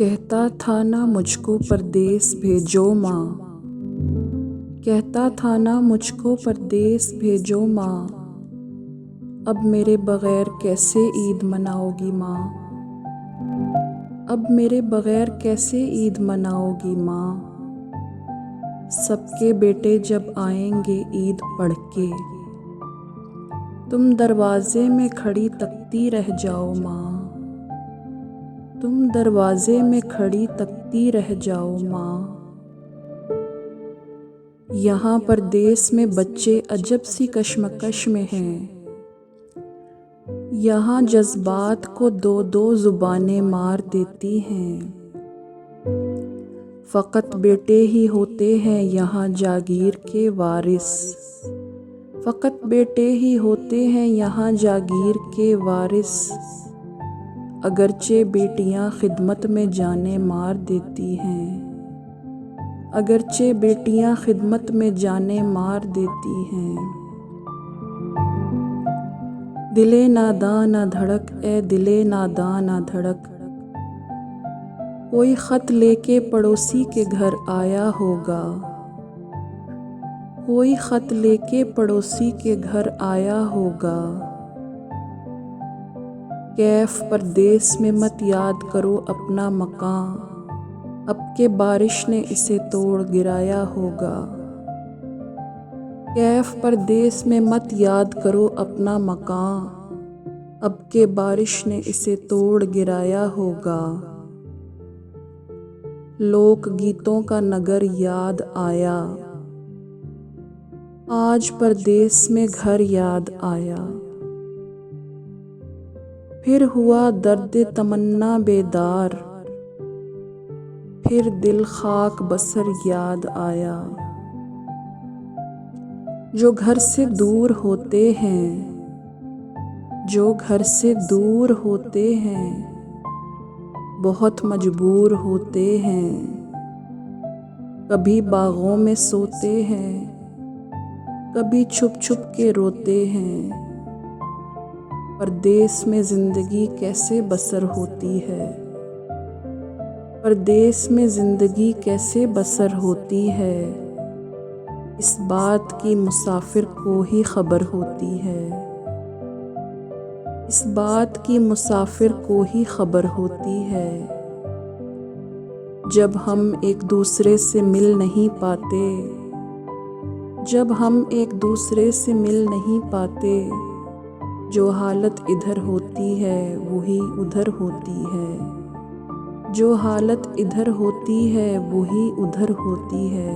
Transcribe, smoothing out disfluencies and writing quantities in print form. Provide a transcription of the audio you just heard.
कहता था ना मुझको परदेस भेजो माँ, कहता था ना मुझको परदेस भेजो माँ। अब मेरे बग़ैर कैसे ईद मनाओगी माँ, अब मेरे बग़ैर कैसे ईद मनाओगी माँ। सबके बेटे जब आएंगे ईद पढ़ के, तुम दरवाज़े में खड़ी तकती रह जाओ माँ, तुम दरवाज़े में खड़ी तकती रह जाओ माँ। यहाँ परदेस में बच्चे अजब सी कश्मकश में हैं, यहाँ जज्बात को दो दो ज़ुबानें मार देती हैं। फ़कत बेटे ही होते हैं यहाँ जागीर के वारिस, फ़कत बेटे ही होते हैं यहाँ जागीर के वारिस। अगरचे बेटियाँ खिदमत में जाने मार देती हैं, अगरचे बेटियाँ खिदमत में जाने मार देती हैं। दिले नादां ना धड़क ए दिले नादां ना धड़क, कोई ख़त लेके पड़ोसी के घर आया होगा, कोई ख़त लेके पड़ोसी के घर आया होगा। कैफ परदेस में मत याद करो अपना मकान, अब के बारिश ने इसे तोड़ गिराया होगा। कैफ परदेस में मत याद करो अपना मकान, अब के बारिश ने इसे तोड़ गिराया होगा। लोक गीतों का नगर याद आया, आज परदेस में घर याद आया। फिर हुआ दर्द तमन्ना बेदार, फिर दिल खाक बसर याद आया। जो घर से दूर होते हैं, जो घर से दूर होते हैं, बहुत मजबूर होते हैं। कभी बागों में सोते हैं, कभी छुप छुप के रोते हैं। परदेस में ज़िंदगी कैसे बसर होती है, परदेस में ज़िंदगी कैसे बसर होती है। इस बात की मुसाफिर को ही खबर होती है, इस बात की मुसाफिर को ही खबर होती है। जब हम एक दूसरे से मिल नहीं पाते, जब हम एक दूसरे से मिल नहीं पाते, जो हालत इधर होती है वही उधर होती है, जो हालत इधर होती है वही उधर होती है।